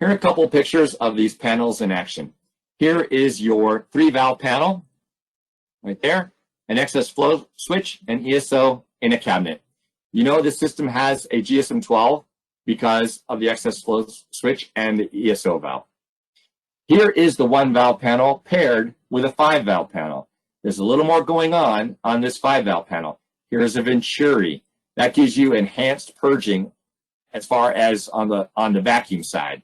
Here are a couple of pictures of these panels in action. Here is your 3-valve panel, right there, an excess flow switch, and ESO in a cabinet. You know this system has a GSM-12 because of the excess flow switch and the ESO valve. Here is the 1-valve panel paired with a 5-valve panel. There's a little more going on this 5-valve panel. Here's a Venturi. That gives you enhanced purging as far as on the vacuum side.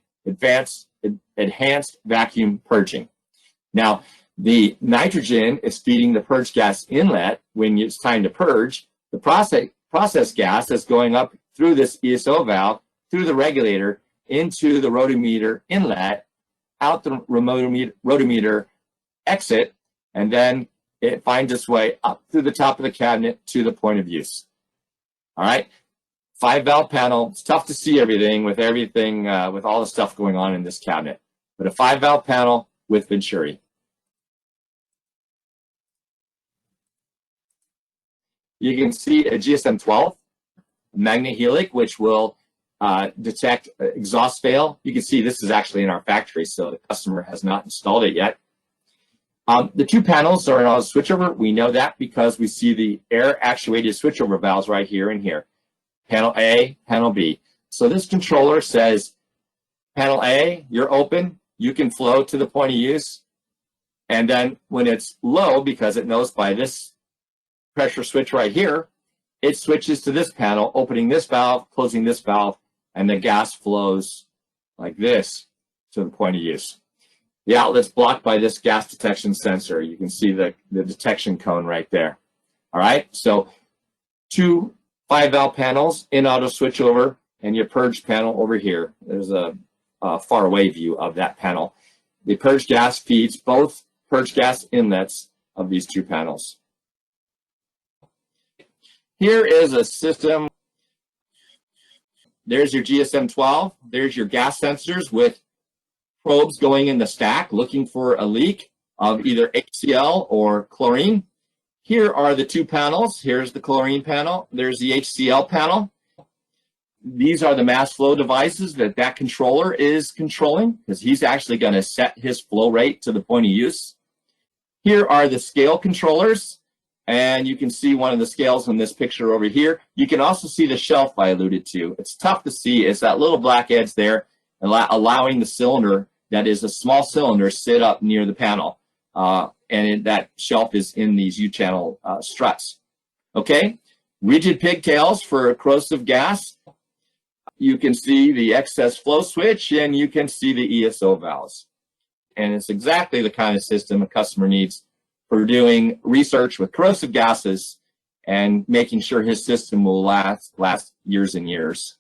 Enhanced vacuum purging. Now, the nitrogen is feeding the purge gas inlet when it's time to purge. The process gas that's going up through this ESO valve, through the regulator, into the rotometer inlet, out the rotometer exit, and then it finds its way up through the top of the cabinet to the point of use. All right, 5-valve panel. It's tough to see everything with all the stuff going on in this cabinet, but a 5-valve panel with Venturi. You can see a GSM-12 magnet helic, which will detect exhaust fail. You can see this is actually in our factory, so the customer has not installed it yet. The 2 panels are an auto switchover. We know that because we see the air-actuated switchover valves right here and here. Panel A, panel B. So this controller says, panel A, you're open, you can flow to the point of use. And then when it's low, because it knows by this pressure switch right here, it switches to this panel, opening this valve, closing this valve, and the gas flows like this to the point of use. The outlet's blocked by this gas detection sensor. You can see the detection cone right there. All right, so 2 5-valve panels in auto switchover, and your purge panel over here. There's a far away view of that panel. The purge gas feeds both purge gas inlets of these 2 panels. Here is a system. There's your GSM-12. There's your gas sensors with probes going in the stack looking for a leak of either HCl or chlorine. Here are the 2 panels. Here's the chlorine panel. There's the HCl panel. These are the mass flow devices that controller is controlling, because he's actually going to set his flow rate to the point of use. Here are the scale controllers, and you can see one of the scales in this picture over here. You can also see the shelf I alluded to. It's tough to see. It's that little black edge there, allowing the cylinder, that is a small cylinder, sit up near the panel. And that shelf is in these U-channel struts. Okay, rigid pigtails for corrosive gas. You can see the excess flow switch, and you can see the ESO valves. And it's exactly the kind of system a customer needs for doing research with corrosive gases and making sure his system will last years and years.